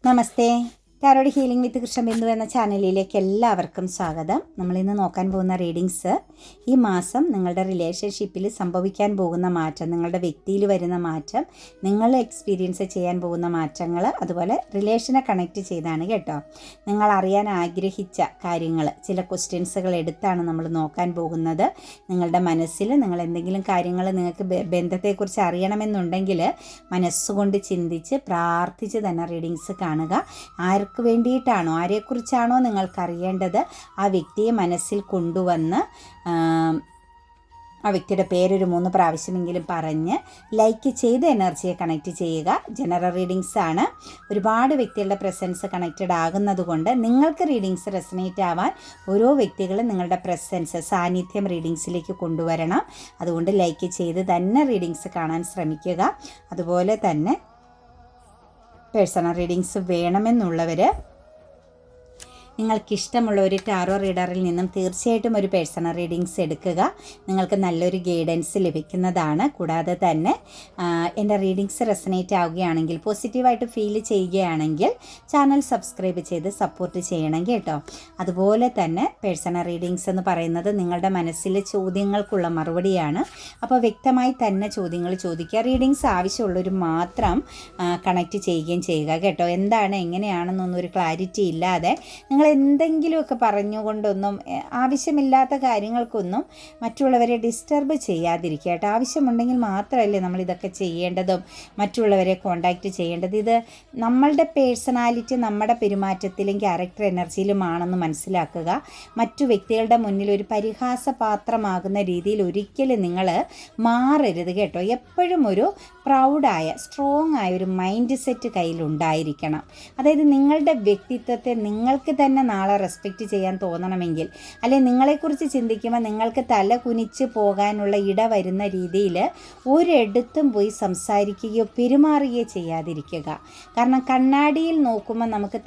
നമസ്തേ. Tarot healing വിത്ത് കൃഷ്ണബിന്ദു എന്ന ചാനലിലേക്ക് എല്ലാവർക്കും സ്വാഗതം. നമ്മളിന്ന് നോക്കാൻ പോകുന്ന റീഡിങ്സ് ഈ മാസം നിങ്ങളുടെ റിലേഷൻഷിപ്പിൽ സംഭവിക്കാൻ പോകുന്ന മാറ്റം, നിങ്ങളുടെ വ്യക്തിയിൽ വരുന്ന മാറ്റം, നിങ്ങൾ എക്സ്പീരിയൻസ് ചെയ്യാൻ പോകുന്ന മാറ്റങ്ങൾ, അതുപോലെ റിലേഷനെ കണക്റ്റ് ചെയ്താണ് കേട്ടോ. നിങ്ങൾ അറിയാൻ ആഗ്രഹിച്ച കാര്യങ്ങൾ, ചില ക്വസ്റ്റ്യൻസുകൾ എടുത്താണ് നമ്മൾ നോക്കാൻ പോകുന്നത്. നിങ്ങളുടെ മനസ്സിൽ നിങ്ങൾ എന്തെങ്കിലും കാര്യങ്ങൾ നിങ്ങൾക്ക് ബന്ധത്തെക്കുറിച്ച് അറിയണമെന്നുണ്ടെങ്കിൽ മനസ്സുകൊണ്ട് ചിന്തിച്ച് പ്രാർത്ഥിച്ച് തന്നെ റീഡിങ്സ് കാണുക. ആർക്ക് വേണ്ടിയിട്ടാണോ, ആരെക്കുറിച്ചാണോ നിങ്ങൾക്കറിയേണ്ടത് ആ വ്യക്തിയെ മനസ്സിൽ കൊണ്ടുവന്ന് ആ വ്യക്തിയുടെ പേരൊരു 3 പ്രാവശ്യമെങ്കിലും പറഞ്ഞ് ലൈക്ക് ചെയ്ത് എനർജിയെ കണക്റ്റ് ചെയ്യുക. ജനറൽ റീഡിങ്സ് ആണ്. ഒരുപാട് വ്യക്തികളുടെ പ്രസൻസ് കണക്റ്റഡ് ആകുന്നത് കൊണ്ട് നിങ്ങൾക്ക് റീഡിങ്സ് റെസനേറ്റ് ആവാൻ ഓരോ വ്യക്തികളും നിങ്ങളുടെ പ്രസൻസ്, സാന്നിധ്യം റീഡിങ്സിലേക്ക് കൊണ്ടുവരണം. അതുകൊണ്ട് ലൈക്ക് ചെയ്ത് തന്നെ റീഡിങ്സ് കാണാൻ ശ്രമിക്കുക. അതുപോലെ തന്നെ പേഴ്സണൽ റീഡിങ്സ് വേണമെന്നുള്ളവർ, നിങ്ങൾക്കിഷ്ടമുള്ള ഒരു ടാറോ റീഡറിൽ നിന്നും തീർച്ചയായിട്ടും ഒരു പേഴ്സണൽ റീഡിങ്സ് എടുക്കുക. നിങ്ങൾക്ക് നല്ലൊരു ഗൈഡൻസ് ലഭിക്കുന്നതാണ്. കൂടാതെ തന്നെ എൻ്റെ റീഡിങ്സ് റെസനേറ്റ് ആവുകയാണെങ്കിൽ, പോസിറ്റീവായിട്ട് ഫീൽ ചെയ്യുകയാണെങ്കിൽ ചാനൽ സബ്സ്ക്രൈബ് ചെയ്ത് സപ്പോർട്ട് ചെയ്യണം കേട്ടോ. അതുപോലെ തന്നെ പേഴ്സണൽ റീഡിങ്സ് എന്ന് പറയുന്നത് നിങ്ങളുടെ മനസ്സിലെ ചോദ്യങ്ങൾക്കുള്ള മറുപടിയാണ്. അപ്പോൾ വ്യക്തമായി തന്നെ ചോദ്യങ്ങൾ ചോദിക്കുക. റീഡിങ്സ് ആവശ്യമുള്ളവർ മാത്രം കണക്റ്റ് ചെയ്യുകയും ചെയ്യുക കേട്ടോ. എന്താണ് എങ്ങനെയാണെന്നൊന്നും ഒരു ക്ലാരിറ്റി ഇല്ലാതെ നിങ്ങൾ എന്തെങ്കിലുമൊക്കെ പറഞ്ഞുകൊണ്ടൊന്നും, ആവശ്യമില്ലാത്ത കാര്യങ്ങൾക്കൊന്നും മറ്റുള്ളവരെ ഡിസ്റ്റർബ് ചെയ്യാതിരിക്കുക കേട്ടോ. ആവശ്യമുണ്ടെങ്കിൽ മാത്രമല്ലേ നമ്മളിതൊക്കെ ചെയ്യേണ്ടതും മറ്റുള്ളവരെ കോണ്ടാക്റ്റ് ചെയ്യേണ്ടത്. ഇത് നമ്മളുടെ പേഴ്സണാലിറ്റി നമ്മുടെ പെരുമാറ്റത്തിലും ക്യാരക്ടർ എനർജിയിലുമാണെന്ന് മനസ്സിലാക്കുക. മറ്റു വ്യക്തികളുടെ മുന്നിൽ ഒരു പരിഹാസപാത്രമാകുന്ന രീതിയിൽ ഒരിക്കലും നിങ്ങൾ മാറരുത് കേട്ടോ. എപ്പോഴും ഒരു പ്രൗഡായ, സ്ട്രോങ് ആയ ഒരു മൈൻഡ് സെറ്റ് കയ്യിലുണ്ടായിരിക്കണം. അതായത് നിങ്ങളുടെ വ്യക്തിത്വത്തെ നിങ്ങൾക്ക് തന്നെ നാളെ റെസ്പെക്റ്റ് ചെയ്യാൻ തോന്നണമെങ്കിൽ, അല്ലെങ്കിൽ നിങ്ങളെക്കുറിച്ച് ചിന്തിക്കുമ്പോൾ നിങ്ങൾക്ക് തല കുനിച്ച് പോകാനുള്ള ഇട വരുന്ന രീതിയിൽ ഒരിടത്തും പോയി സംസാരിക്കുകയോ പെരുമാറുകയോ ചെയ്യാതിരിക്കുക. കാരണം കണ്ണാടിയിൽ നോക്കുമ്പോൾ നമുക്ക്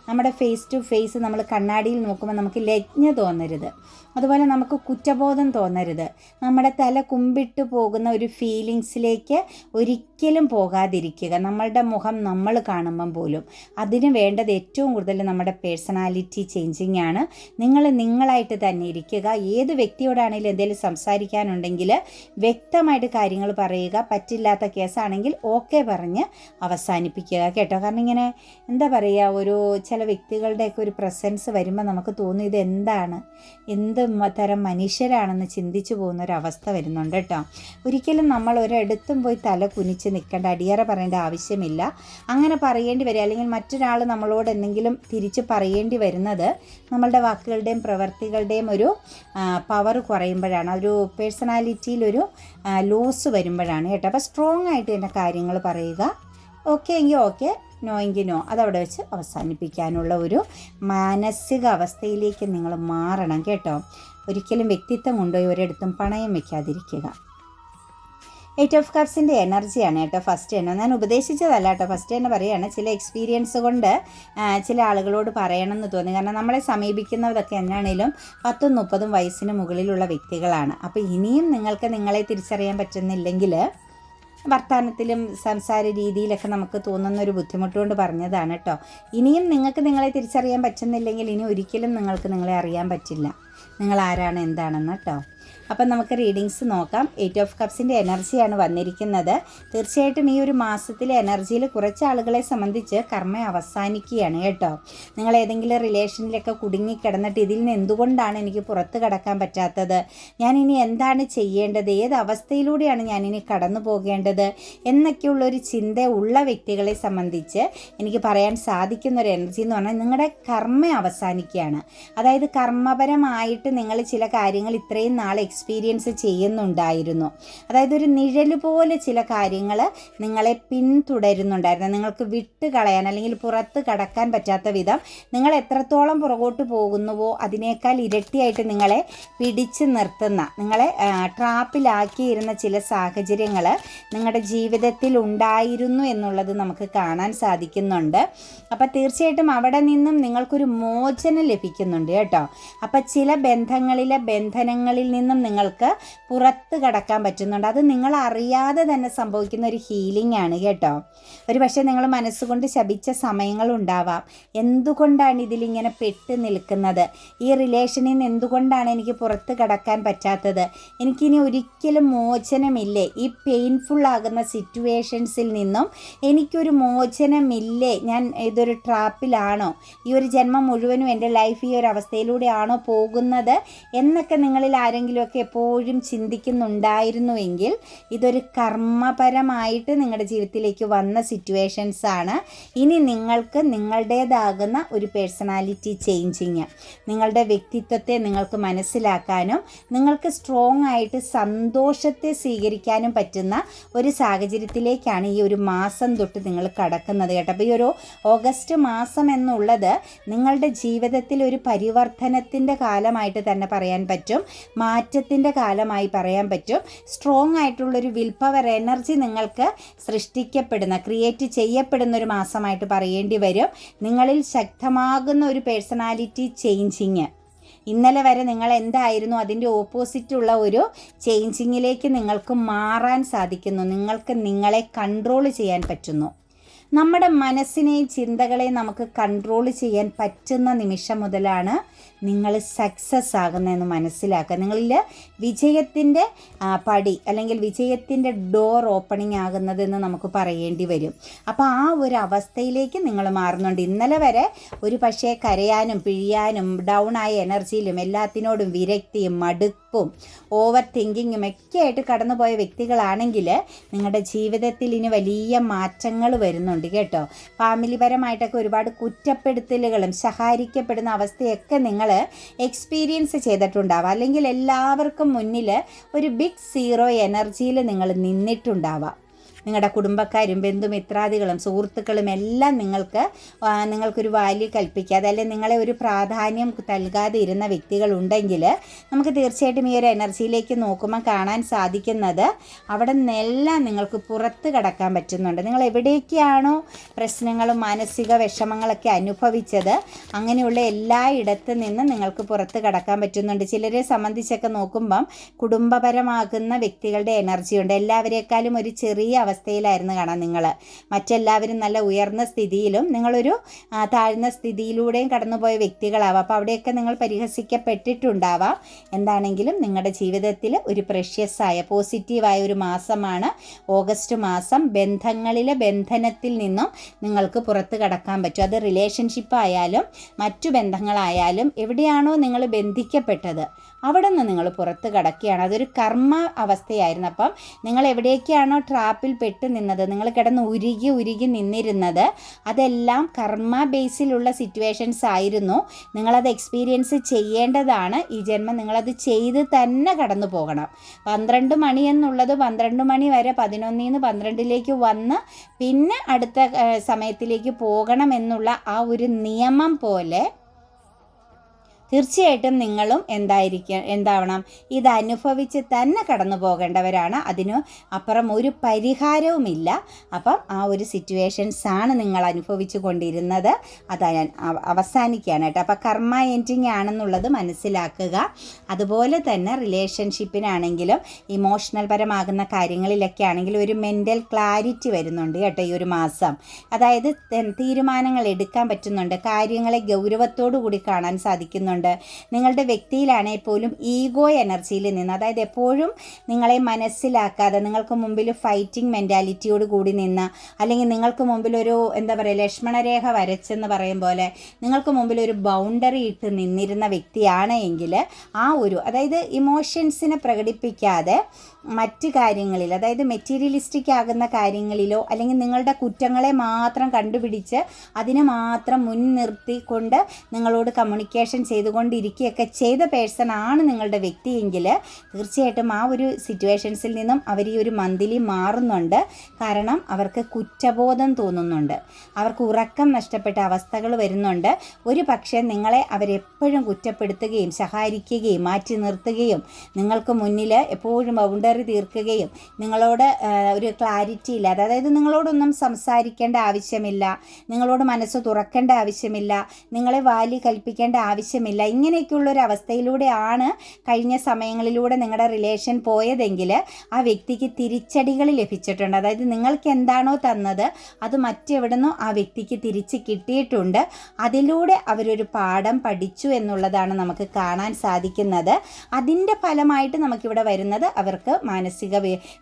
നമ്മുടെ ഫേസ് ടു ഫേസ് നമ്മൾ കണ്ണാടിയിൽ നോക്കുമ്പോൾ നമുക്ക് ലജ്ഞ തോന്നരുത്. അതുപോലെ നമുക്ക് കുറ്റബോധം തോന്നരുത്. നമ്മുടെ തല കുമ്പിട്ട് പോകുന്ന ഒരു ഫീലിങ്സിലേക്ക് ഒരിക്കലും പോകാതിരിക്കുക. നമ്മളുടെ മുഖം നമ്മൾ കാണുമ്പം പോലും അതിന് വേണ്ടത് ഏറ്റവും കൂടുതൽ നമ്മുടെ പേഴ്സണാലിറ്റി ചേഞ്ചിങ് ആണ്. നിങ്ങൾ നിങ്ങളായിട്ട് തന്നെ ഇരിക്കുക. ഏത് വ്യക്തിയോടാണെങ്കിലും എന്തെങ്കിലും സംസാരിക്കാനുണ്ടെങ്കിൽ വ്യക്തമായിട്ട് കാര്യങ്ങൾ പറയുക. പറ്റില്ലാത്ത കേസാണെങ്കിൽ ഓക്കെ പറഞ്ഞ് അവസാനിപ്പിക്കുക കേട്ടോ. കാരണം ഇങ്ങനെ എന്താ പറയുക, ചില വ്യക്തികളുടെയൊക്കെ ഒരു പ്രസൻസ് വരുമ്പോൾ നമുക്ക് തോന്നും ഇത് എന്ത് തരം മനുഷ്യരാണെന്ന് ചിന്തിച്ചു പോകുന്ന ഒരവസ്ഥ വരുന്നുണ്ട് കേട്ടോ. ഒരിക്കലും നമ്മൾ ഒരിടത്തും പോയി തല കുനിച്ച് നിൽക്കേണ്ട, അടിയറ പറയേണ്ട ആവശ്യമില്ല. അങ്ങനെ പറയേണ്ടി വരിക, അല്ലെങ്കിൽ മറ്റൊരാൾ നമ്മളോട് എന്തെങ്കിലും തിരിച്ച് പറയേണ്ടി വരുന്നത് നമ്മളുടെ വാക്കുകളുടെയും പ്രവർത്തികളുടെയും ഒരു പവർ കുറയുമ്പോഴാണ്, ഒരു പേഴ്സണാലിറ്റിയിലൊരു ലോസ് വരുമ്പോഴാണ് കേട്ടോ. അപ്പോൾ സ്ട്രോങ് ആയിട്ട് തന്നെ കാര്യങ്ങൾ പറയുക. ഓക്കെ എങ്കിൽ ഓക്കെ, നോ എങ്കിൽ നോ, അതവിടെ വെച്ച് അവസാനിപ്പിക്കാനുള്ള ഒരു മാനസിക അവസ്ഥയിലേക്ക് നിങ്ങൾ മാറണം കേട്ടോ. ഒരിക്കലും വ്യക്തിത്വം കൊണ്ടുപോയി ഒരിടത്തും പണയം വയ്ക്കാതിരിക്കുക. 8 ഓഫ് കപ്സിൻ്റെ എനർജിയാണ് കേട്ടോ ഫസ്റ്റ് തന്നെ. ഞാൻ ഉപദേശിച്ചതല്ല കേട്ടോ, ഫസ്റ്റ് തന്നെ പറയുകയാണ്. ചില എക്സ്പീരിയൻസ് കൊണ്ട് ചില ആളുകളോട് പറയണമെന്ന് തോന്നി. കാരണം നമ്മളെ സമീപിക്കുന്നതൊക്കെ എന്നാണേലും 10-30 വയസ്സിന് മുകളിലുള്ള വ്യക്തികളാണ്. അപ്പോൾ ഇനിയും നിങ്ങൾക്ക് നിങ്ങളെ തിരിച്ചറിയാൻ പറ്റുന്നില്ലെങ്കിൽ, വർത്തമാനത്തിലും സംസാര രീതിയിലൊക്കെ നമുക്ക് തോന്നുന്നൊരു ബുദ്ധിമുട്ടുകൊണ്ട് പറഞ്ഞതാണ് കേട്ടോ. ഇനിയും നിങ്ങൾക്ക് നിങ്ങളെ തിരിച്ചറിയാൻ പറ്റുന്നില്ലെങ്കിൽ ഇനി ഒരിക്കലും നിങ്ങൾക്ക് നിങ്ങളെ അറിയാൻ പറ്റില്ല, നിങ്ങൾ ആരാണ് എന്താണെന്ന് കേട്ടോ. അപ്പം നമുക്ക് റീഡിങ്സ് നോക്കാം. 8 ഓഫ് കപ്സിൻ്റെ എനർജിയാണ് വന്നിരിക്കുന്നത്. തീർച്ചയായിട്ടും ഈ ഒരു മാസത്തിലെ എനർജിയിൽ കുറച്ച് ആളുകളെ സംബന്ധിച്ച് കർമ്മ അവസാനിക്കുകയാണ് കേട്ടോ. നിങ്ങൾ ഏതെങ്കിലും റിലേഷനിലൊക്കെ കുടുങ്ങിക്കിടന്നിട്ട് ഇതിൽ നിന്ന് എന്തുകൊണ്ടാണ് എനിക്ക് പുറത്ത് കടക്കാൻ പറ്റാത്തത്, ഞാനിനി എന്താണ് ചെയ്യേണ്ടത്, ഏത് അവസ്ഥയിലൂടെയാണ് ഞാനിനി കടന്നു പോകേണ്ടത് എന്നൊക്കെയുള്ളൊരു ചിന്ത ഉള്ള വ്യക്തികളെ സംബന്ധിച്ച് എനിക്ക് പറയാൻ സാധിക്കുന്നൊരു എനർജി എന്ന് പറഞ്ഞാൽ നിങ്ങളുടെ കർമ്മ അവസാനിക്കുകയാണ്. അതായത് കർമ്മപരമായിട്ട് നിങ്ങൾ ചില കാര്യങ്ങൾ ഇത്രയും നാൾ എക്സ്പീരിയൻസ് ചെയ്യുന്നുണ്ടായിരുന്നു. അതായത് ഒരു നിഴൽ പോലെ ചില കാര്യങ്ങൾ നിങ്ങളെ പിന്തുടരുന്നുണ്ടായിരുന്നു. നിങ്ങൾക്ക് വിട്ട് കളയാൻ അല്ലെങ്കിൽ പുറത്ത് കടക്കാൻ പറ്റാത്ത വിധം നിങ്ങൾ എത്രത്തോളം പുറകോട്ട് പോകുന്നുവോ അതിനേക്കാൾ ഇരട്ടിയായിട്ട് നിങ്ങളെ പിടിച്ചു നിർത്തുന്ന, നിങ്ങളെ ട്രാപ്പിലാക്കിയിരുന്ന ചില സാഹചര്യങ്ങൾ നിങ്ങളുടെ ജീവിതത്തിൽ ഉണ്ടായിരുന്നു എന്നുള്ളത് നമുക്ക് കാണാൻ സാധിക്കുന്നുണ്ട്. അപ്പോൾ തീർച്ചയായിട്ടും അവിടെ നിന്നും നിങ്ങൾക്കൊരു മോചനം ലഭിക്കുന്നുണ്ട് കേട്ടോ. അപ്പോൾ ചില ബന്ധനങ്ങളിൽ നിന്നും നിങ്ങൾക്ക് പുറത്ത് കടക്കാൻ പറ്റുന്നുണ്ട്. അത് നിങ്ങൾ അറിയാതെ തന്നെ സംഭവിക്കുന്ന ഒരു ഹീലിംഗ് ആണ് കേട്ടോ. ഒരു പക്ഷേ നിങ്ങൾ മനസ്സുകൊണ്ട് ശപിച്ച സമയങ്ങളുണ്ടാവാം. എന്തുകൊണ്ടാണ് ഇതിലിങ്ങനെ പെട്ട് നിൽക്കുന്നത്, ഈ റിലേഷനിൽ നിന്ന് എന്തുകൊണ്ടാണ് എനിക്ക് പുറത്ത് കടക്കാൻ പറ്റാത്തത്, എനിക്കിനി ഒരിക്കലും മോചനമില്ലേ, ഈ പെയിൻഫുൾ ആകുന്ന സിറ്റുവേഷൻസിൽ നിന്നും എനിക്കൊരു മോചനമില്ലേ, ഞാൻ ഇതൊരു ട്രാപ്പിലാണോ, ഈ ഒരു ജന്മം മുഴുവനും എൻ്റെ ലൈഫ് ഈ ഒരു അവസ്ഥയിലൂടെയാണോ പോകുന്നത് എന്നൊക്കെ നിങ്ങളിൽ ആരെങ്കിലുമൊക്കെ എപ്പോഴും ചിന്തിക്കുന്നുണ്ടായിരുന്നുവെങ്കിൽ ഇതൊരു കർമ്മപരമായിട്ട് നിങ്ങളുടെ ജീവിതത്തിലേക്ക് വന്ന സിറ്റുവേഷൻസ് ആണ്. ഇനി നിങ്ങൾക്ക് നിങ്ങളുടേതാകുന്ന ഒരു പേഴ്സണാലിറ്റി ചേഞ്ചിങ്, നിങ്ങളുടെ വ്യക്തിത്വത്തെ നിങ്ങൾക്ക് മനസ്സിലാക്കാനും നിങ്ങൾക്ക് സ്ട്രോങ് ആയിട്ട് സന്തോഷത്തെ സ്വീകരിക്കാനും പറ്റുന്ന ഒരു സാഹചര്യത്തിലേക്കാണ് ഈ ഒരു മാസം തൊട്ട് നിങ്ങൾ കടക്കുന്നത് കേട്ടോ. അപ്പോൾ ഈ ഒരു ഓഗസ്റ്റ് മാസം എന്നുള്ളത് നിങ്ങളുടെ ജീവിതത്തിൽ ഒരു പരിവർത്തനത്തിൻ്റെ കാലമായിട്ട് തന്നെ പറയാൻ പറ്റും, മാറ്റത്തിൻ്റെ കാലമായി പറയാൻ പറ്റും. സ്ട്രോങ് ആയിട്ടുള്ളൊരു വിൽ പവർ എനർജി നിങ്ങൾക്ക് സൃഷ്ടിക്കപ്പെടുന്ന, ക്രിയേറ്റ് ചെയ്യപ്പെടുന്ന ഒരു മാസമായിട്ട് പറയേണ്ടി വരും. നിങ്ങളിൽ ശക്തമാകുന്ന ഒരു പേഴ്സണാലിറ്റി ചേഞ്ചിങ്, ഇന്നലെ വരെ നിങ്ങൾ എന്തായിരുന്നു അതിൻ്റെ ഓപ്പോസിറ്റുള്ള ഒരു ചേഞ്ചിങ്ങിലേക്ക് നിങ്ങൾക്ക് മാറാൻ സാധിക്കുന്നു. നിങ്ങൾക്ക് നിങ്ങളെ കൺട്രോൾ ചെയ്യാൻ പറ്റുന്നു. നമ്മുടെ മനസ്സിനെയും ചിന്തകളെയും നമുക്ക് കൺട്രോൾ ചെയ്യാൻ പറ്റുന്ന നിമിഷം മുതലാണ് നിങ്ങൾ സക്സസ് ആകുന്നതെന്ന് മനസ്സിലാക്കുക. നിങ്ങളിൽ വിജയത്തിൻ്റെ പടി അല്ലെങ്കിൽ വിജയത്തിൻ്റെ ഡോർ ഓപ്പണിംഗ് ആകുന്നതെന്ന് നമുക്ക് പറയേണ്ടി വരും. അപ്പോൾ ആ ഒരു അവസ്ഥയിലേക്ക് നിങ്ങൾ മാറുന്നുണ്ട്. ഇന്നലെ വരെ ഒരു പക്ഷേ കരയാനും പിഴിയാനും ഡൗൺ ആയ എനർജിയിലും എല്ലാത്തിനോടും വിരക്തിയും മടുപ്പും ഓവർ തിങ്കിങ്ങും ഒക്കെ ആയിട്ട് കടന്നുപോയ വ്യക്തികളാണെങ്കിൽ നിങ്ങളുടെ ജീവിതത്തിൽ ഇനി വലിയ മാറ്റങ്ങൾ വരുന്നുണ്ട് കേട്ടോ. ഫാമിലിപരമായിട്ടൊക്കെ ഒരുപാട് കുറ്റപ്പെടുത്തലുകളും ശകാരിക്കപ്പെടുന്ന അവസ്ഥയൊക്കെ നിങ്ങൾ എക്സ്പീരിയൻസ് ചെയ്തിട്ടുണ്ടാവാം. അല്ലെങ്കിൽ എല്ലാവർക്കും മുന്നിൽ ഒരു ബിഗ് സീറോ എനർജിയിൽ നിങ്ങൾ നിന്നിട്ടുണ്ടാവാം. നിങ്ങളുടെ കുടുംബക്കാരും ബന്ധുമിത്രാദികളും സുഹൃത്തുക്കളും എല്ലാം നിങ്ങൾക്കൊരു വാല്യൂ കൽപ്പിക്കാതെ അല്ലെങ്കിൽ നിങ്ങളെ ഒരു പ്രാധാന്യം നൽകാതെ ഇരുന്ന വ്യക്തികളുണ്ടെങ്കിൽ നമുക്ക് തീർച്ചയായിട്ടും ഈ ഒരു എനർജിയിലേക്ക് നോക്കുമ്പോൾ കാണാൻ സാധിക്കുന്നത് അവിടെ നിന്നെല്ലാം നിങ്ങൾക്ക് പുറത്ത് കടക്കാൻ പറ്റുന്നുണ്ട്. നിങ്ങൾ എവിടേക്കാണോ പ്രശ്നങ്ങളും മാനസിക വിഷമങ്ങളൊക്കെ അനുഭവിച്ചത് അങ്ങനെയുള്ള എല്ലായിടത്തു നിന്നും നിങ്ങൾക്ക് പുറത്ത് കടക്കാൻ പറ്റുന്നുണ്ട്. ചിലരെ സംബന്ധിച്ചൊക്കെ നോക്കുമ്പം കുടുംബപരമാകുന്ന വ്യക്തികളുടെ എനർജിയുണ്ട്. എല്ലാവരേക്കാളും ഒരു ചെറിയ അവസ്ഥയിലായിരുന്നു കാണാം നിങ്ങൾ. മറ്റെല്ലാവരും നല്ല ഉയർന്ന സ്ഥിതിയിലും നിങ്ങളൊരു താഴ്ന്ന സ്ഥിതിയിലൂടെയും കടന്നുപോയ വ്യക്തികളാവാം. അപ്പോൾ അവിടെയൊക്കെ നിങ്ങൾ പരിഹസിക്കപ്പെട്ടിട്ടുണ്ടാവാം. എന്താണെങ്കിലും നിങ്ങളുടെ ജീവിതത്തിൽ ഒരു പ്രഷ്യസായ പോസിറ്റീവായ ഒരു മാസമാണ് ഓഗസ്റ്റ് മാസം. ബന്ധങ്ങളിലെ ബന്ധനത്തിൽ നിന്നും നിങ്ങൾക്ക് പുറത്ത് കടക്കാൻ പറ്റും. അത് റിലേഷൻഷിപ്പ് ആയാലും മറ്റു ബന്ധങ്ങളായാലും എവിടെയാണോ നിങ്ങൾ ബന്ധിക്കപ്പെട്ടത് അവിടെ നിന്ന് നിങ്ങൾ പുറത്ത് കടക്കുകയാണ്. അതൊരു കർമ്മ അവസ്ഥയായിരുന്നു. അപ്പം നിങ്ങൾ എവിടേക്കാണോ ട്രാപ്പിൽ പെട്ട് നിന്നത്, നിങ്ങൾ കിടന്ന് ഉരുകി നിന്നിരുന്നത്, അതെല്ലാം കർമ്മ ബേസിലുള്ള സിറ്റുവേഷൻസ് ആയിരുന്നു. നിങ്ങളത് എക്സ്പീരിയൻസ് ചെയ്യേണ്ടതാണ്. ഈ ജന്മം നിങ്ങളത് ചെയ്ത് തന്നെ കടന്നു പോകണം. 12 മണി എന്നുള്ളത് 12 മണി വരെ 11 12 വന്ന് പിന്നെ അടുത്ത സമയത്തിലേക്ക് പോകണം എന്നുള്ള ആ ഒരു നിയമം പോലെ തീർച്ചയായിട്ടും നിങ്ങളും എന്താവണം, ഇതനുഭവിച്ച് തന്നെ കടന്നു പോകേണ്ടവരാണ്. അതിന് അപ്പുറം ഒരു പരിഹാരവുമില്ല. അപ്പം ആ ഒരു സിറ്റുവേഷൻസാണ് നിങ്ങൾ അനുഭവിച്ചു കൊണ്ടിരുന്നത്. അത് അവസാനിക്കുകയാണ് കേട്ടോ. അപ്പോൾ കർമ്മ എൻഡിങ് ആണെന്നുള്ളത് മനസ്സിലാക്കുക. അതുപോലെ തന്നെ റിലേഷൻഷിപ്പിനാണെങ്കിലും ഇമോഷണൽ പരമാകുന്ന കാര്യങ്ങളിലൊക്കെ ആണെങ്കിലും ഒരു മെൻ്റൽ ക്ലാരിറ്റി വരുന്നുണ്ട് കേട്ടോ ഈ ഒരു മാസം. അതായത് തീരുമാനങ്ങൾ എടുക്കാൻ പറ്റുന്നുണ്ട്. കാര്യങ്ങളെ ഗൗരവത്തോടു കൂടി കാണാൻ സാധിക്കുന്നുണ്ട്. നിങ്ങളുടെ വ്യക്തിയിലാണെങ്കിൽ പോലും ഈഗോ എനർജിയിൽ നിന്ന്, അതായത് എപ്പോഴും നിങ്ങളെ മനസ്സിലാക്കാതെ നിങ്ങൾക്ക് മുമ്പിൽ ഫൈറ്റിംഗ് മെൻറ്റാലിറ്റിയോട് കൂടി നിന്ന്, അല്ലെങ്കിൽ നിങ്ങൾക്ക് മുമ്പിൽ ഒരു ലക്ഷ്മണരേഖ വരച്ചെന്ന് പറയും പോലെ നിങ്ങൾക്ക് മുമ്പിൽ ഒരു ബൗണ്ടറി ഇട്ട് നിന്നിരുന്ന വ്യക്തിയാണ് എങ്കിൽ ആ ഒരു, അതായത് ഇമോഷൻസിനെ പ്രകടിപ്പിക്കാതെ മറ്റ് കാര്യങ്ങളിൽ, അതായത് മെറ്റീരിയലിസ്റ്റിക് ആകുന്ന കാര്യങ്ങളിലോ അല്ലെങ്കിൽ നിങ്ങളുടെ കുറ്റങ്ങളെ മാത്രം കണ്ടുപിടിച്ച് അതിനെ മാത്രം മുൻനിർത്തിക്കൊണ്ട് നിങ്ങളോട് കമ്മ്യൂണിക്കേഷൻ ചെയ്തുകൊണ്ടിരിക്കുകയൊക്കെ ചെയ്ത പേഴ്സൺ ആണ് നിങ്ങളുടെ വ്യക്തിയെങ്കിൽ തീർച്ചയായിട്ടും ആ ഒരു സിറ്റുവേഷൻസിൽ നിന്നും അവർ ഈ ഒരു മന്ത്ലി മാറുന്നുണ്ട്. കാരണം അവർക്ക് കുറ്റബോധം തോന്നുന്നുണ്ട്, അവർക്ക് ഉറക്കം നഷ്ടപ്പെട്ട അവസ്ഥകൾ വരുന്നുണ്ട്. ഒരു പക്ഷേ നിങ്ങളെ അവരെപ്പോഴും കുറ്റപ്പെടുത്തുകയും ശകാരിക്കുകയും മാറ്റി നിർത്തുകയും നിങ്ങൾക്ക് മുന്നിൽ എപ്പോഴും ബൗണ്ടറി തീർക്കുകയും നിങ്ങളോട് ഒരു ക്ലാരിറ്റി ഇല്ലാതെ, അതായത് നിങ്ങളോടൊന്നും സംസാരിക്കേണ്ട ആവശ്യമില്ല, നിങ്ങളോട് മനസ്സ് തുറക്കേണ്ട ആവശ്യമില്ല, നിങ്ങളെ വാല്യൂ കൽപ്പിക്കേണ്ട ആവശ്യമില്ല, കിട്ടുന്നില്ല, ഇങ്ങനെയൊക്കെയുള്ളൊരു അവസ്ഥയിലൂടെയാണ് കഴിഞ്ഞ സമയങ്ങളിലൂടെ നിങ്ങളുടെ റിലേഷൻ പോയതെങ്കിൽ ആ വ്യക്തിക്ക് തിരിച്ചടികൾ ലഭിച്ചിട്ടുണ്ട്. അതായത് നിങ്ങൾക്ക് എന്താണോ തന്നത് അത് മറ്റെവിടുന്നോ ആ വ്യക്തിക്ക് തിരിച്ച് കിട്ടിയിട്ടുണ്ട്. അതിലൂടെ അവരൊരു പാഠം പഠിച്ചു എന്നുള്ളതാണ് നമുക്ക് കാണാൻ സാധിക്കുന്നത്. അതിൻ്റെ ഫലമായിട്ട് നമുക്കിവിടെ വരുന്നത് അവർക്ക് മാനസിക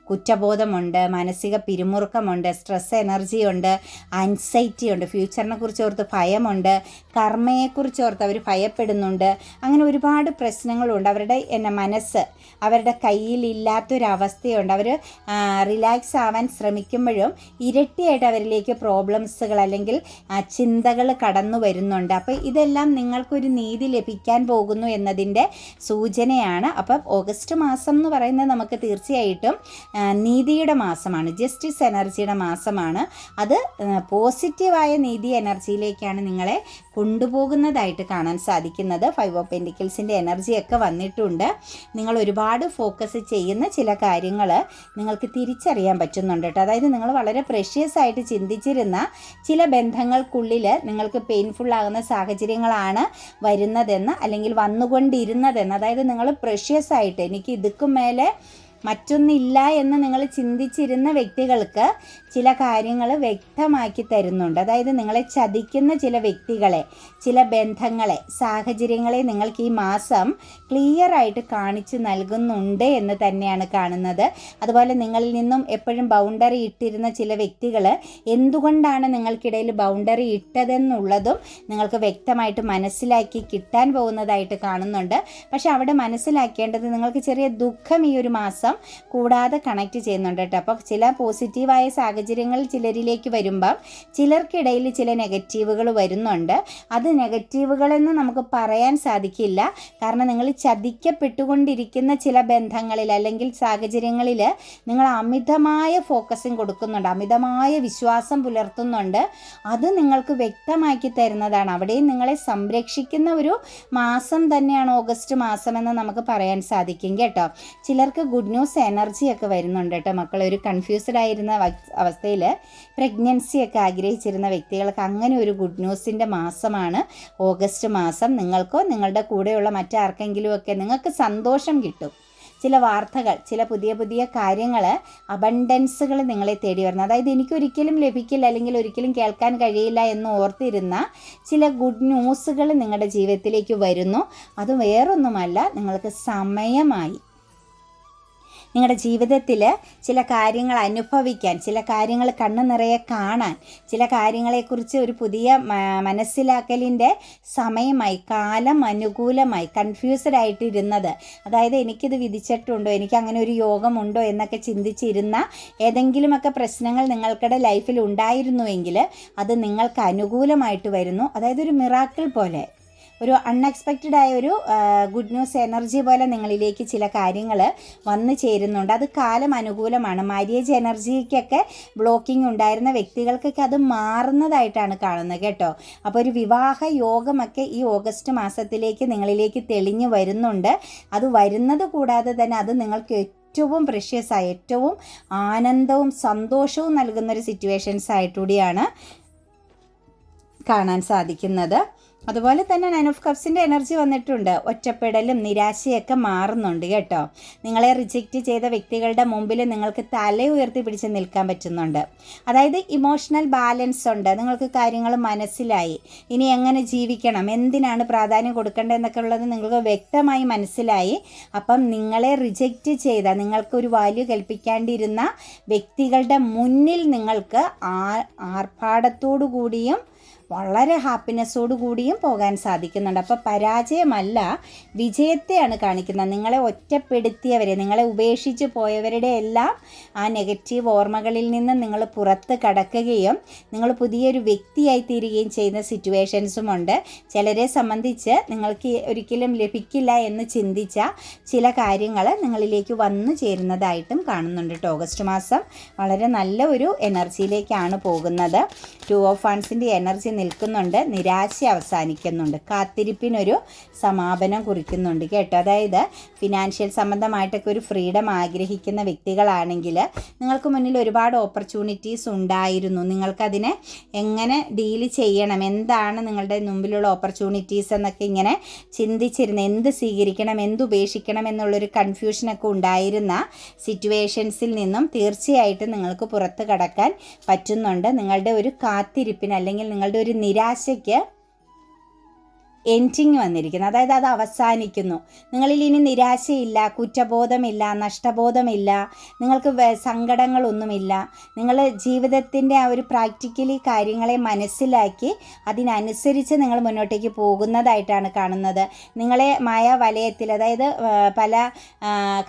കുറ്റബോധമുണ്ട്, മാനസിക പിരിമുറുക്കമുണ്ട്, സ്ട്രെസ് എനർജി ഉണ്ട്, ആൻസൈറ്റി ഉണ്ട്, ഫ്യൂച്ചറിനെ കുറിച്ച് ഓർത്ത് ഭയമുണ്ട്, കർമ്മയെക്കുറിച്ച് ഓർത്ത് അവർ ഭയപ്പെടുന്നുണ്ട്. അങ്ങനെ ഒരുപാട് പ്രശ്നങ്ങളുണ്ട്. അവരുടെ മനസ്സ് അവരുടെ കയ്യിലില്ലാത്തൊരവസ്ഥയുണ്ട്. അവർ റിലാക്സ് ആവാൻ ശ്രമിക്കുമ്പോഴും ഇരട്ടിയായിട്ട് അവരിലേക്ക് പ്രോബ്ലംസുകൾ അല്ലെങ്കിൽ ചിന്തകൾ കടന്നു വരുന്നുണ്ട്. അപ്പോൾ ഇതെല്ലാം നിങ്ങൾക്കൊരു നീതി ലഭിക്കാൻ പോകുന്നു എന്നതിൻ്റെ സൂചനയാണ്. അപ്പം ഓഗസ്റ്റ് മാസം എന്ന് പറയുന്നത് നമുക്ക് തീർച്ചയായിട്ടും നീതിയുടെ മാസമാണ്, ജസ്റ്റിസ് എനർജിയുടെ മാസമാണ്. അത് പോസിറ്റീവായ നീതി എനർജിയിലേക്കാണ് നിങ്ങളെ കൊണ്ടുപോകുന്നതായിട്ട് കാണാൻ സാധിക്കുന്നത്. 5 ഓഫ് പെൻറ്റിക്കിൾസിൻ്റെ എനർജിയൊക്കെ വന്നിട്ടുണ്ട്. നിങ്ങൾ ഒരുപാട് ഫോക്കസ് ചെയ്യുന്ന ചില കാര്യങ്ങൾ നിങ്ങൾക്ക് തിരിച്ചറിയാൻ പറ്റുന്നുണ്ട് കേട്ടോ. അതായത് നിങ്ങൾ വളരെ പ്രഷ്യസ് ആയിട്ട് ചിന്തിച്ചിരുന്ന ചില ബന്ധങ്ങൾക്കുള്ളിൽ നിങ്ങൾക്ക് പെയിൻഫുൾ ആകുന്ന സാഹചര്യങ്ങളാണ് വരുന്നതെന്ന് അല്ലെങ്കിൽ വന്നുകൊണ്ടിരുന്നതെന്ന്, അതായത് നിങ്ങൾ പ്രഷ്യസ് ആയിട്ട് എനിക്ക് ഇതുക്കും മേലെ മറ്റൊന്നില്ല എന്ന് നിങ്ങൾ ചിന്തിച്ചിരുന്ന വ്യക്തികൾക്ക് ചില കാര്യങ്ങൾ വ്യക്തമാക്കി തരുന്നുണ്ട്. അതായത് നിങ്ങളെ ചതിക്കുന്ന ചില വ്യക്തികളെ, ചില ബന്ധങ്ങളെ, സാഹചര്യങ്ങളെ നിങ്ങൾക്ക് ഈ മാസം ക്ലിയർ ആയിട്ട് കാണിച്ചു നൽകുന്നുണ്ട് എന്ന് തന്നെയാണ് കാണുന്നത്. അതുപോലെ നിങ്ങളിൽ നിന്നും എപ്പോഴും ബൗണ്ടറി ഇട്ടിരുന്ന ചില വ്യക്തികൾ എന്തുകൊണ്ടാണ് നിങ്ങൾക്കിടയിൽ ബൗണ്ടറി ഇട്ടതെന്നുള്ളതും നിങ്ങൾക്ക് വ്യക്തമായിട്ട് മനസ്സിലാക്കി കിട്ടാൻ പോകുന്നതായിട്ട് കാണുന്നുണ്ട്. പക്ഷെ അവിടെ മനസ്സിലാക്കേണ്ടത് നിങ്ങൾക്ക് ചെറിയ ദുഃഖം ഈ ഒരു മാസം കൂടാതെ കണക്ട് ചെയ്യുന്നുണ്ട് കേട്ടോ. അപ്പോൾ ചില പോസിറ്റീവായ സാഹചര്യങ്ങൾ ചിലരിലേക്ക് വരുമ്പം ചിലർക്കിടയിൽ ചില നെഗറ്റീവുകൾ വരുന്നുണ്ട്. അത് നെഗറ്റീവുകളെന്ന് നമുക്ക് പറയാൻ സാധിക്കില്ല. കാരണം നിങ്ങൾ ചതിക്കപ്പെട്ടുകൊണ്ടിരിക്കുന്ന ചില ബന്ധങ്ങളിൽ അല്ലെങ്കിൽ സാഹചര്യങ്ങളിൽ നിങ്ങൾ അമിതമായ ഫോക്കസിങ് കൊടുക്കുന്നുണ്ട്, അമിതമായ വിശ്വാസം പുലർത്തുന്നുണ്ട്. അത് നിങ്ങൾക്ക് വ്യക്തമാക്കി തരുന്നതാണ്. അവിടെയും നിങ്ങളെ സംരക്ഷിക്കുന്ന ഒരു മാസം തന്നെയാണ് ഓഗസ്റ്റ് മാസമെന്ന് നമുക്ക് പറയാൻ സാധിക്കും കേട്ടോ. ചിലർക്ക് ഗുഡ് ന്യൂസ് എനർജിയൊക്കെ വരുന്നുണ്ട് കേട്ടോ മക്കൾ. ഒരു കൺഫ്യൂസ്ഡ് ആയിരുന്ന അവസ്ഥയിൽ പ്രഗ്നൻസിയൊക്കെ ആഗ്രഹിച്ചിരുന്ന വ്യക്തികൾക്ക് അങ്ങനെ ഒരു ഗുഡ് ന്യൂസിൻ്റെ മാസമാണ് ഓഗസ്റ്റ് മാസം. നിങ്ങൾക്കോ നിങ്ങളുടെ കൂടെയുള്ള മറ്റാർക്കെങ്കിലുമൊക്കെ നിങ്ങൾക്ക് സന്തോഷം കിട്ടും. ചില വാർത്തകൾ, ചില പുതിയ പുതിയ കാര്യങ്ങൾ, അബണ്ടൻസുകൾ നിങ്ങളെ തേടി വരുന്നത്. അതായത് എനിക്കൊരിക്കലും ലഭിക്കില്ല അല്ലെങ്കിൽ ഒരിക്കലും കേൾക്കാൻ കഴിയില്ല എന്ന് ഓർത്തിരുന്ന ചില ഗുഡ് ന്യൂസുകൾ നിങ്ങളുടെ ജീവിതത്തിലേക്ക് വരുന്നു. അത് വേറൊന്നുമല്ല, നിങ്ങൾക്ക് സമയമായി നിങ്ങളുടെ ജീവിതത്തിൽ ചില കാര്യങ്ങൾ അനുഭവിക്കാൻ, ചില കാര്യങ്ങൾ കണ്ണു നിറയെ കാണാൻ, ചില കാര്യങ്ങളെക്കുറിച്ച് ഒരു പുതിയ മനസ്സിലാക്കലിൻ്റെ സമയമായി, കാലം അനുകൂലമായി. കൺഫ്യൂസ്ഡ് ആയിട്ടിരുന്നത്, അതായത് എനിക്കിത് വിധിച്ചിട്ടുണ്ടോ, എനിക്ക് അങ്ങനെ ഒരു യോഗമുണ്ടോ എന്നൊക്കെ ചിന്തിച്ചിരുന്ന ഏതെങ്കിലുമൊക്കെ പ്രശ്നങ്ങൾ നിങ്ങൾക്കിടെ ലൈഫിൽ ഉണ്ടായിരുന്നുവെങ്കിൽ അത് നിങ്ങൾക്ക് അനുകൂലമായിട്ട് വരുന്നു. അതായത് ഒരു മിറാക്കിൾ പോലെ, ഒരു അൺഎക്സ്പെക്റ്റഡ് ആയ ഒരു ഗുഡ് ന്യൂസ് എനർജി പോലെ നിങ്ങളിലേക്ക് ചില കാര്യങ്ങൾ വന്നു ചേരുന്നുണ്ട്. അത് കാലം അനുകൂലമാണ്. മാര്യേജ് എനർജിക്കൊക്കെ ബ്ലോക്കിംഗ് ഉണ്ടായിരുന്ന വ്യക്തികൾക്കൊക്കെ അത് മാറുന്നതായിട്ടാണ് കാണുന്നത് കേട്ടോ. അപ്പോൾ ഒരു വിവാഹ യോഗമൊക്കെ ഈ ഓഗസ്റ്റ് മാസത്തിലേക്ക് നിങ്ങളിലേക്ക് തെളിഞ്ഞു വരുന്നുണ്ട്. അത് വരുന്നത് കൂടാതെ തന്നെ അത് നിങ്ങൾക്ക് ഏറ്റവും പ്രഷ്യസായ, ഏറ്റവും ആനന്ദവും സന്തോഷവും നൽകുന്നൊരു സിറ്റുവേഷൻസ് ആയിട്ടുകൂടിയാണ് കാണാൻ സാധിക്കുന്നത്. അതുപോലെ തന്നെ 9 ഓഫ് കപ്സിൻ്റെ എനർജി വന്നിട്ടുണ്ട്. ഒറ്റപ്പെടലും നിരാശയൊക്കെ മാറുന്നുണ്ട് കേട്ടോ. നിങ്ങളെ റിജക്റ്റ് ചെയ്ത വ്യക്തികളുടെ മുമ്പിൽ നിങ്ങൾക്ക് തല ഉയർത്തി പിടിച്ച് നിൽക്കാൻ പറ്റുന്നുണ്ട്. അതായത് ഇമോഷണൽ ബാലൻസ് ഉണ്ട്. നിങ്ങൾക്ക് കാര്യങ്ങൾ മനസ്സിലായി, ഇനി എങ്ങനെ ജീവിക്കണം, എന്തിനാണ് പ്രാധാന്യം കൊടുക്കേണ്ടതെന്നൊക്കെ ഉള്ളത് നിങ്ങൾക്ക് വ്യക്തമായി മനസ്സിലായി. അപ്പം നിങ്ങളെ റിജക്റ്റ് ചെയ്ത, നിങ്ങൾക്കൊരു വാല്യൂ കൽപ്പിക്കാണ്ടിരുന്ന വ്യക്തികളുടെ മുന്നിൽ നിങ്ങൾക്ക് ആർഭാടത്തോടു കൂടിയും വളരെ ഹാപ്പിനെസ്സോടു കൂടിയും പോകാൻ സാധിക്കുന്നുണ്ട്. അപ്പോൾ പരാജയമല്ല, വിജയത്തെയാണ് കാണിക്കുന്നത്. നിങ്ങളെ ഒറ്റപ്പെടുത്തിയവരെ, നിങ്ങളെ ഉപേക്ഷിച്ച് പോയവരുടെ എല്ലാം ആ നെഗറ്റീവ് ഓർമ്മകളിൽ നിന്ന് നിങ്ങൾ പുറത്ത് കടക്കുകയും നിങ്ങൾ പുതിയൊരു വ്യക്തിയായി തീരുകയും ചെയ്യുന്ന സിറ്റുവേഷൻസുമുണ്ട്. ചിലരെ സംബന്ധിച്ച് നിങ്ങൾക്ക് ഒരിക്കലും ലഭിക്കില്ല എന്ന് ചിന്തിച്ച ചില കാര്യങ്ങൾ നിങ്ങളിലേക്ക് വന്നു ചേരുന്നതായിട്ടും കാണുന്നുണ്ട് കേട്ടോ. ഓഗസ്റ്റ് മാസം വളരെ നല്ല ഒരു എനർജിയിലേക്കാണ് പോകുന്നത്. 2 ഓഫ് വാൻസിൻ്റെ എനർജി നിൽക്കുന്നുണ്ട്. നിരാശ അവസാനിക്കുന്നുണ്ട്. കാത്തിരിപ്പിനൊരു സമാപനം കുറിക്കുന്നുണ്ട് കേട്ടോ. അതായത് ഫിനാൻഷ്യൽ സംബന്ധമായിട്ടൊക്കെ ഒരു ഫ്രീഡം ആഗ്രഹിക്കുന്ന വ്യക്തികളാണെങ്കിൽ നിങ്ങൾക്ക് മുന്നിൽ ഒരുപാട് ഓപ്പർച്യൂണിറ്റീസ് ഉണ്ടായിരുന്നു. നിങ്ങൾക്കതിനെ എങ്ങനെ ഡീൽ ചെയ്യണം, എന്താണ് നിങ്ങളുടെ മുമ്പിലുള്ള ഓപ്പർച്യൂണിറ്റീസ് എന്നൊക്കെ ഇങ്ങനെ ചിന്തിച്ചിരുന്ന, എന്ത് സ്വീകരിക്കണം എന്ത് ഉപേക്ഷിക്കണം എന്നുള്ളൊരു കൺഫ്യൂഷനൊക്കെ ഉണ്ടായിരുന്ന സിറ്റുവേഷൻസിൽ നിന്നും തീർച്ചയായിട്ടും നിങ്ങൾക്ക് പുറത്ത് കടക്കാൻ പറ്റുന്നുണ്ട്. നിങ്ങളുടെ ഒരു കാത്തിരിപ്പിന് അല്ലെങ്കിൽ നിങ്ങളുടെ ഒരു നിരാശയ്ക്ക് എൻഡിങ് വന്നിരിക്കുന്നു. അതായത് അത് അവസാനിക്കുന്നു. നിങ്ങളിൽ ഇനി നിരാശയില്ല, കുറ്റബോധമില്ല, നഷ്ടബോധമില്ല, നിങ്ങൾക്ക് സങ്കടങ്ങളൊന്നുമില്ല. നിങ്ങൾ ജീവിതത്തിൻ്റെ ആ ഒരു പ്രാക്ടിക്കലി കാര്യങ്ങളെ മനസ്സിലാക്കി അതിനനുസരിച്ച് നിങ്ങൾ മുന്നോട്ടേക്ക് പോകുന്നതായിട്ടാണ് കാണുന്നത്. നിങ്ങളെ മായാവലയത്തിൽ, അതായത് പല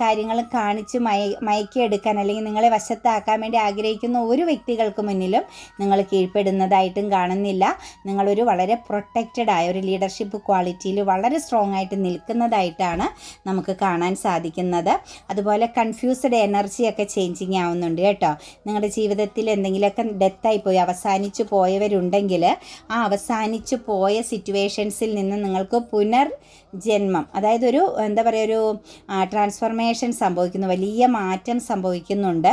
കാര്യങ്ങളും കാണിച്ച് മയക്കിയെടുക്കാൻ അല്ലെങ്കിൽ നിങ്ങളെ വശത്താക്കാൻ വേണ്ടി ആഗ്രഹിക്കുന്ന ഒരു വ്യക്തികൾക്ക് മുന്നിലും നിങ്ങൾ കീഴ്പ്പെടുന്നതായിട്ടും കാണുന്നില്ല. നിങ്ങളൊരു വളരെ പ്രൊട്ടക്റ്റഡ് ആയ ഒരു ലീഡർഷിപ്പ് ക്വാളിറ്റിയിൽ വളരെ സ്ട്രോങ് ആയിട്ട് നിൽക്കുന്നതായിട്ടാണ് നമുക്ക് കാണാൻ സാധിക്കുന്നത്. അതുപോലെ കൺഫ്യൂസ്ഡ് എനർജിയൊക്കെ ചേഞ്ചിങ് ആവുന്നുണ്ട് കേട്ടോ. നിങ്ങളുടെ ജീവിതത്തിൽ എന്തെങ്കിലുമൊക്കെ ഡെത്തായി പോയി അവസാനിച്ചു പോയവരുണ്ടെങ്കിൽ ആ അവസാനിച്ചു പോയ സിറ്റുവേഷൻസിൽ നിന്ന് നിങ്ങൾക്ക് പുനർജന്മം, അതായത് ഒരു എന്താ പറയുക, ഒരു ട്രാൻസ്ഫർമേഷൻ സംഭവിക്കുന്നു, വലിയ മാറ്റം സംഭവിക്കുന്നുണ്ട്.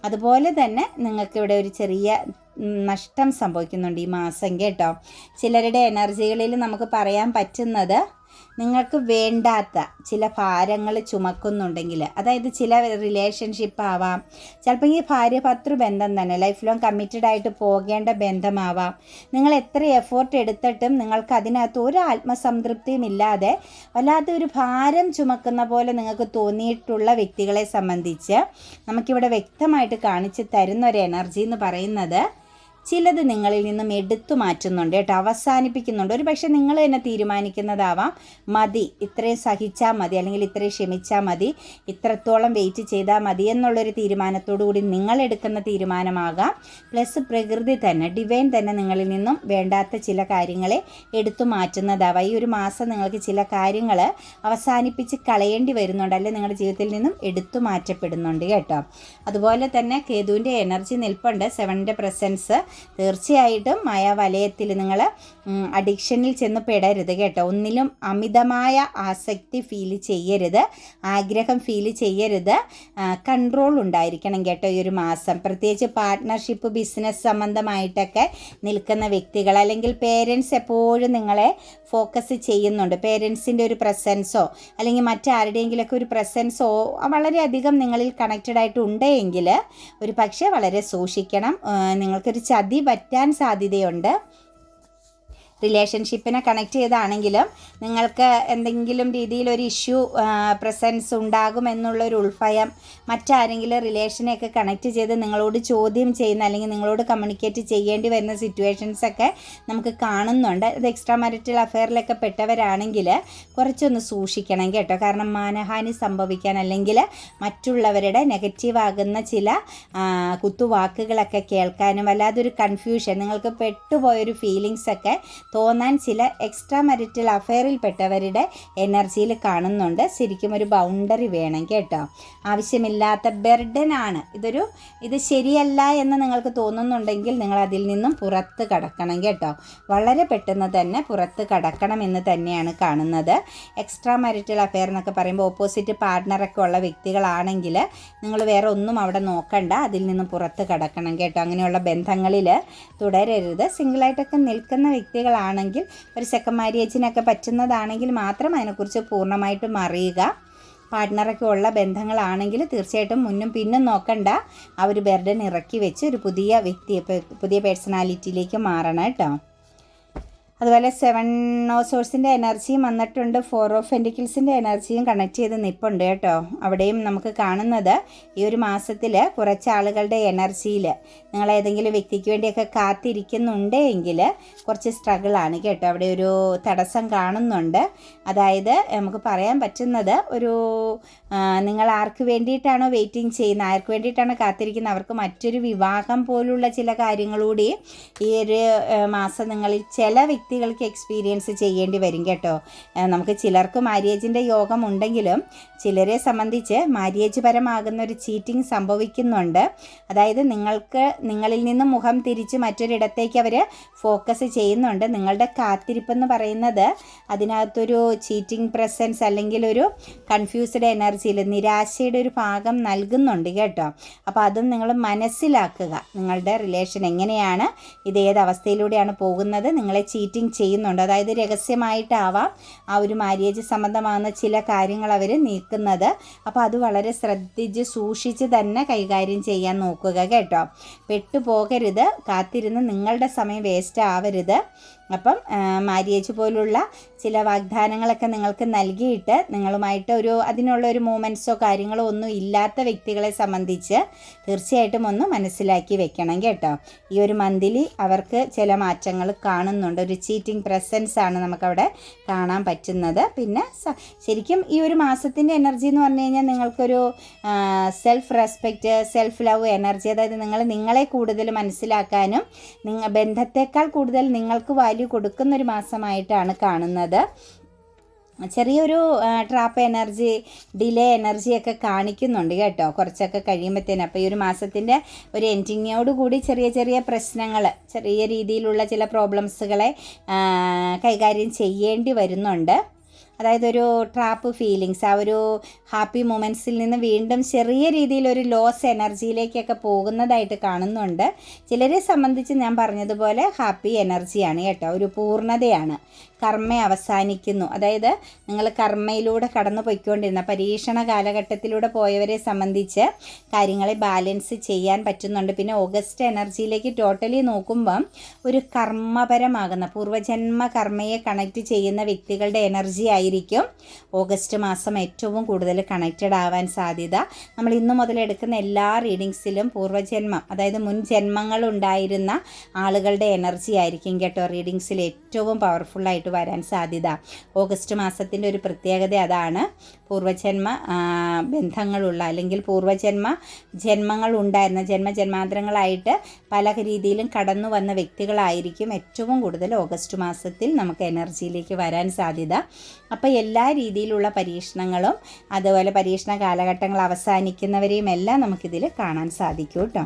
അതുപോലെ തന്നെ നിങ്ങൾക്കിവിടെ ഒരു ചെറിയ നഷ്ടം സംഭവിക്കുന്നുണ്ട് ഈ മാസം കേട്ടോ. ചിലരുടെ എനർജികളിൽ നമുക്ക് പറയാൻ പറ്റുന്നത് നിങ്ങൾക്ക് വേണ്ടാത്ത ചില ഭാരങ്ങൾ ചുമക്കുന്നുണ്ടെങ്കിൽ, അതായത് ചില റിലേഷൻഷിപ്പ് ആവാം, ചിലപ്പോൾ ഈ ഭാര്യ ഭർത്തൃ ബന്ധം തന്നെ ലൈഫ് ലോങ് കമ്മിറ്റഡ് ആയിട്ട് പോകേണ്ട ബന്ധമാവാം. നിങ്ങൾ എത്ര എഫേർട്ട് എടുത്തിട്ടും നിങ്ങൾക്ക് അതിനകത്ത് ഒരു ആത്മസംതൃപ്തിയും ഇല്ലാതെ വല്ലാത്തൊരു ഭാരം ചുമക്കുന്ന പോലെ നിങ്ങൾക്ക് തോന്നിയിട്ടുള്ള വ്യക്തികളെ സംബന്ധിച്ച് നമുക്കിവിടെ വ്യക്തമായിട്ട് കാണിച്ച് തരുന്ന ഒരു എനർജി എന്ന് പറയുന്നത് ചിലത് നിങ്ങളിൽ നിന്നും എടുത്തു മാറ്റുന്നുണ്ട് കേട്ടോ, അവസാനിപ്പിക്കുന്നുണ്ട്. ഒരു പക്ഷേ നിങ്ങൾ തന്നെ തീരുമാനിക്കുന്നതാവാം, മതി, ഇത്രയും സഹിച്ചാൽ മതി, അല്ലെങ്കിൽ ഇത്രയും ക്ഷമിച്ചാൽ മതി, ഇത്രത്തോളം വെയിറ്റ് ചെയ്താൽ മതി എന്നുള്ളൊരു തീരുമാനത്തോടു കൂടി നിങ്ങൾ എടുക്കുന്ന തീരുമാനമാകാം. പ്ലസ് പ്രകൃതി തന്നെ, ഡിവൈൻ തന്നെ നിങ്ങളിൽ നിന്നും വേണ്ടാത്ത ചില കാര്യങ്ങളെ എടുത്തു മാറ്റുന്നതാവാം. ഈ ഒരു മാസം നിങ്ങൾക്ക് ചില കാര്യങ്ങൾ അവസാനിപ്പിച്ച് കളയേണ്ടി വരുന്നുണ്ട്, അല്ലെങ്കിൽ നിങ്ങളുടെ ജീവിതത്തിൽ നിന്നും എടുത്തു മാറ്റപ്പെടുന്നുണ്ട് കേട്ടോ. അതുപോലെ തന്നെ കേതുവിൻ്റെ എനർജി നിൽപ്പുണ്ട്, 7ന്റെ പ്രസൻസ്. തീർച്ചയായിട്ടും മായാവലയത്തിൽ നിങ്ങൾ അഡിക്ഷനിൽ ചെന്ന് പെടരുത് കേട്ടോ. ഒന്നിലും അമിതമായ ആസക്തി ഫീൽ ചെയ്യരുത്, ആഗ്രഹം ഫീൽ ചെയ്യരുത്. കൺട്രോൾ ഉണ്ടായിരിക്കണം കേട്ടോ ഈ ഒരു മാസം. പ്രത്യേകിച്ച് പാർട്ട്ണർഷിപ്പ്, ബിസിനസ് സംബന്ധമായിട്ടൊക്കെ നിൽക്കുന്ന വ്യക്തികൾ, അല്ലെങ്കിൽ പേരൻസ് എപ്പോഴും നിങ്ങളെ ഫോക്കസ് ചെയ്യുന്നുണ്ട്. പേരൻസിൻ്റെ ഒരു പ്രസൻസോ അല്ലെങ്കിൽ മറ്റാരുടെയെങ്കിലൊക്കെ ഒരു പ്രസൻസോ വളരെയധികം നിങ്ങളിൽ കണക്റ്റഡ് ആയിട്ട് ഉണ്ടെങ്കിൽ ഒരു പക്ഷേ വളരെ സൂക്ഷിക്കണം. നിങ്ങൾക്കൊരു ചതി പറ്റാൻ സാധ്യതയുണ്ട്. റിലേഷൻഷിപ്പിനെ കണക്ട് ചെയ്താണെങ്കിലും നിങ്ങൾക്ക് എന്തെങ്കിലും രീതിയിൽ ഒരു ഇഷ്യൂ പ്രസൻസ് ഉണ്ടാകുമെന്നുള്ളൊരു ഉൾഭയം, മറ്റാരെങ്കിലും റിലേഷനെയൊക്കെ കണക്ട് ചെയ്ത് നിങ്ങളോട് ചോദ്യം ചെയ്യുന്ന അല്ലെങ്കിൽ നിങ്ങളോട് കമ്മ്യൂണിക്കേറ്റ് ചെയ്യേണ്ടി വരുന്ന സിറ്റുവേഷൻസൊക്കെ നമുക്ക് കാണുന്നുണ്ട്. ഇത് എക്സ്ട്രാ മാരിറ്റൽ അഫെയറിലൊക്കെ പെട്ടവരാണെങ്കിൽ കുറച്ചൊന്ന് സൂക്ഷിക്കണം കേട്ടോ. കാരണം മാനഹാനി സംഭവിക്കാൻ അല്ലെങ്കിൽ മറ്റുള്ളവരുടെ നെഗറ്റീവ് ആകുന്ന ചില കുത്തുവാക്കുകളൊക്കെ കേൾക്കാനും വല്ലാതൊരു കൺഫ്യൂഷൻ, നിങ്ങൾക്ക് പെട്ടുപോയൊരു ഫീലിങ്സൊക്കെ തോന്നാൻ ചില എക്സ്ട്രാ മാരിറ്റൽ അഫെയറിൽപ്പെട്ടവരുടെ എനർജിയിൽ കാണുന്നുണ്ട്. ശരിക്കും ഒരു ബൗണ്ടറി വേണം കേട്ടോ. ആവശ്യമില്ലാത്ത ബർഡനാണ് ഇത് ശരിയല്ല എന്ന് നിങ്ങൾക്ക് തോന്നുന്നുണ്ടെങ്കിൽ നിങ്ങൾ അതിൽ നിന്നും പുറത്ത് കടക്കണം കേട്ടോ. വളരെ പെട്ടെന്ന് തന്നെ പുറത്ത് കടക്കണം എന്ന് തന്നെയാണ് കാണുന്നത്. എക്സ്ട്രാ മാരിറ്റൽ അഫെയർ എന്നൊക്കെ പറയുമ്പോൾ ഓപ്പോസിറ്റ് പാർട്ട്ണറൊക്കെ ഉള്ള വ്യക്തികളാണെങ്കിൽ നിങ്ങൾ വേറെ ഒന്നും അവിടെ നോക്കണ്ട, അതിൽ നിന്നും പുറത്ത് കടക്കണം കേട്ടോ. അങ്ങനെയുള്ള ബന്ധങ്ങളിൽ തുടരരുത്. സിംഗിളായിട്ടൊക്കെ നിൽക്കുന്ന വ്യക്തികളാണെങ്കിൽ, ഒരു സെക്കൻഡ് മാര്യേജിനൊക്കെ പറ്റുന്നതാണെങ്കിൽ മാത്രം അതിനെക്കുറിച്ച് പൂർണ്ണമായിട്ടും അറിയുക. പാർട്ട്ണറൊക്കെ ഉള്ള ബന്ധങ്ങളാണെങ്കിൽ തീർച്ചയായിട്ടും മുന്നും പിന്നും നോക്കണ്ട, ആ ഒരു ബർഡൻ ഇറക്കി വെച്ച് ഒരു പുതിയ പേഴ്സണാലിറ്റിയിലേക്ക് മാറണം കേട്ടോ. അതുപോലെ 7 ഓഫ് സോഴ്സിൻ്റെ എനർജിയും വന്നിട്ടുണ്ട്. 4 ഓഫ് പെൻറ്റിക്കിൾസിൻ്റെ എനർജിയും കണക്ട് ചെയ്ത് നിൽപ്പുണ്ട് കേട്ടോ. അവിടെയും നമുക്ക് കാണുന്നത് ഈ ഒരു മാസത്തിൽ കുറച്ച് ആളുകളുടെ എനർജിയിൽ നിങ്ങൾ ഏതെങ്കിലും വ്യക്തിക്ക് വേണ്ടിയൊക്കെ കാത്തിരിക്കുന്നുണ്ട് എങ്കിൽ കുറച്ച് സ്ട്രഗിളാണ് കേട്ടോ. അവിടെ ഒരു തടസ്സം കാണുന്നുണ്ട്. അതായത് നമുക്ക് പറയാൻ പറ്റുന്നത് നിങ്ങൾ ആർക്ക് വേണ്ടിയിട്ടാണോ വെയിറ്റിംഗ് ചെയ്യുന്നത്, ആർക്ക് വേണ്ടിയിട്ടാണോ കാത്തിരിക്കുന്നത്, അവർക്ക് മറ്റൊരു വിവാഹം പോലുള്ള ചില കാര്യങ്ങളൂടി ഈ ഒരു മാസം നിങ്ങളിൽ ചില വ്യക്തികൾ വ്യക്തികൾക്ക് എക്സ്പീരിയൻസ് ചെയ്യേണ്ടി വരും കേട്ടോ. നമുക്ക് ചിലർക്ക് മാര്യേജിൻ്റെ യോഗം ഉണ്ടെങ്കിലും ചിലരെ സംബന്ധിച്ച് മാര്യേജ് പരമാകുന്ന ഒരു ചീറ്റിംഗ് സംഭവിക്കുന്നുണ്ട്. അതായത് നിങ്ങളിൽ നിന്നും മുഖം തിരിച്ച് മറ്റൊരിടത്തേക്ക് അവർ ഫോക്കസ് ചെയ്യുന്നുണ്ട്. നിങ്ങളുടെ കാത്തിരിപ്പെന്ന് പറയുന്നത് അതിനകത്തൊരു ചീറ്റിംഗ് പ്രസൻസ് അല്ലെങ്കിൽ ഒരു കൺഫ്യൂസ്ഡ് എനർജിയിൽ നിരാശയുടെ ഒരു ഭാഗം നൽകുന്നുണ്ട് കേട്ടോ. അപ്പോൾ അതും നിങ്ങൾ മനസ്സിലാക്കുക. നിങ്ങളുടെ റിലേഷൻ എങ്ങനെയാണ്, ഇത് ഏത് അവസ്ഥയിലൂടെയാണ് പോകുന്നത്, നിങ്ങളെ ചീറ്റിംഗ് ചെയ്യുന്നുണ്ട്. അതായത് രഹസ്യമായിട്ടാവാം ആ ഒരു മാര്യേജ് സംബന്ധമാകുന്ന ചില കാര്യങ്ങൾ അവർ നീക്കുന്നത്. അപ്പോൾ അത് വളരെ ശ്രദ്ധിച്ച് സൂക്ഷിച്ച് തന്നെ കൈകാര്യം ചെയ്യാൻ നോക്കുക കേട്ടോ. പെട്ടുപോകരുത്, കാത്തിരുന്ന് നിങ്ങളുടെ സമയം വേസ്റ്റ് ആവരുത്. അപ്പം മാര്യേജ് പോലുള്ള ചില വാഗ്ദാനങ്ങളൊക്കെ നിങ്ങൾക്ക് നൽകിയിട്ട് നിങ്ങളുമായിട്ട് അതിനുള്ളൊരു മൂമെൻറ്റ്സോ കാര്യങ്ങളോ ഒന്നും ഇല്ലാത്ത വ്യക്തികളെ സംബന്ധിച്ച് തീർച്ചയായിട്ടും ഒന്ന് മനസ്സിലാക്കി വെക്കണം കേട്ടോ. ഈ ഒരു മന്തിലി അവർക്ക് ചില മാറ്റങ്ങൾ കാണുന്നുണ്ട്. ഒരു ചീറ്റിംഗ് പ്രസൻസ് ആണ് നമുക്കവിടെ കാണാൻ പറ്റുന്നത്. പിന്നെ ശരിക്കും ഈ ഒരു മാസത്തിൻ്റെ എനർജി എന്ന് പറഞ്ഞു കഴിഞ്ഞാൽ നിങ്ങൾക്കൊരു self respect, self love energy, അതായത് നിങ്ങളെ കൂടുതൽ മനസ്സിലാക്കാനും ബന്ധത്തെക്കാൾ കൂടുതൽ നിങ്ങൾക്ക് വാല്യൂ കൊടുക്കുന്നൊരു മാസമായിട്ടാണ് കാണുന്നത്. ചെറിയൊരു ട്രാപ്പ് എനർജി, ഡിലേ എനർജിയൊക്കെ കാണിക്കുന്നുണ്ട് കേട്ടോ കുറച്ചൊക്കെ കഴിയുമ്പോഴത്തേനും. അപ്പോൾ ഈ ഒരു മാസത്തിൻ്റെ ഒരു എൻഡിങ്ങോടുകൂടി ചെറിയ ചെറിയ പ്രശ്നങ്ങൾ, ചെറിയ രീതിയിലുള്ള ചില പ്രോബ്ലംസുകളെ കൈകാര്യം ചെയ്യേണ്ടി വരുന്നുണ്ട്. അതായത് ഒരു ട്രാപ്പ് ഫീലിങ്സ്, ആ ഒരു ഹാപ്പി മൊമെൻറ്റ്സിൽ നിന്ന് വീണ്ടും ചെറിയ രീതിയിലൊരു ലോസ് എനർജിയിലേക്കൊക്കെ പോകുന്നതായിട്ട് കാണുന്നുണ്ട്. ചിലരെ സംബന്ധിച്ച് ഞാൻ പറഞ്ഞതുപോലെ ഹാപ്പി എനർജിയാണ് കേട്ടോ, ഒരു പൂർണ്ണതയാണ്. കർമ്മ അവസാനിക്കുന്നു. അതായത് നിങ്ങൾ കർമ്മയിലൂടെ കടന്നു പോയിക്കൊണ്ടിരുന്ന പരീക്ഷണ കാലഘട്ടത്തിലൂടെ പോയവരെ സംബന്ധിച്ച് കാര്യങ്ങളെ ബാലൻസ് ചെയ്യാൻ പറ്റുന്നുണ്ട്. പിന്നെ ഓഗസ്റ്റ് എനർജിയിലേക്ക് ടോട്ടലി നോക്കുമ്പം ഒരു കർമ്മപരമാകുന്ന പൂർവ്വജന്മ കർമ്മയെ കണക്റ്റ് ചെയ്യുന്ന വ്യക്തികളുടെ എനർജി ആയിരിക്കും ഓഗസ്റ്റ് മാസം ഏറ്റവും കൂടുതൽ കണക്റ്റഡ് ആവാൻ സാധ്യത. നമ്മൾ ഇന്നു മുതൽ എടുക്കുന്ന എല്ലാ റീഡിങ്സിലും പൂർവ്വജന്മം, അതായത് മുൻ ജന്മങ്ങളുണ്ടായിരുന്ന ആളുകളുടെ എനർജി ആയിരിക്കും കേട്ടോ റീഡിങ്സിൽ ഏറ്റവും പവർഫുള്ളായിട്ട് വരാൻ സാധ്യത. ഓഗസ്റ്റ് മാസത്തിൻ്റെ ഒരു പ്രത്യേകത അതാണ്. പൂർവ്വജന്മ ബന്ധങ്ങളുള്ള അല്ലെങ്കിൽ ജന്മങ്ങൾ ഉണ്ടായിരുന്ന ജന്മാന്തരങ്ങളായിട്ട് പല രീതിയിലും കടന്നു വന്ന വ്യക്തികളായിരിക്കും ഏറ്റവും കൂടുതൽ ഓഗസ്റ്റ് മാസത്തിൽ നമുക്ക് എനർജിയിലേക്ക് വരാൻ സാധ്യത. അപ്പോൾ എല്ലാ രീതിയിലുള്ള പരീക്ഷണങ്ങളും അതുപോലെ പരീക്ഷണ കാലഘട്ടങ്ങൾ അവസാനിക്കുന്നവരെയും എല്ലാം നമുക്കിതിൽ കാണാൻ സാധിക്കും കേട്ടോ.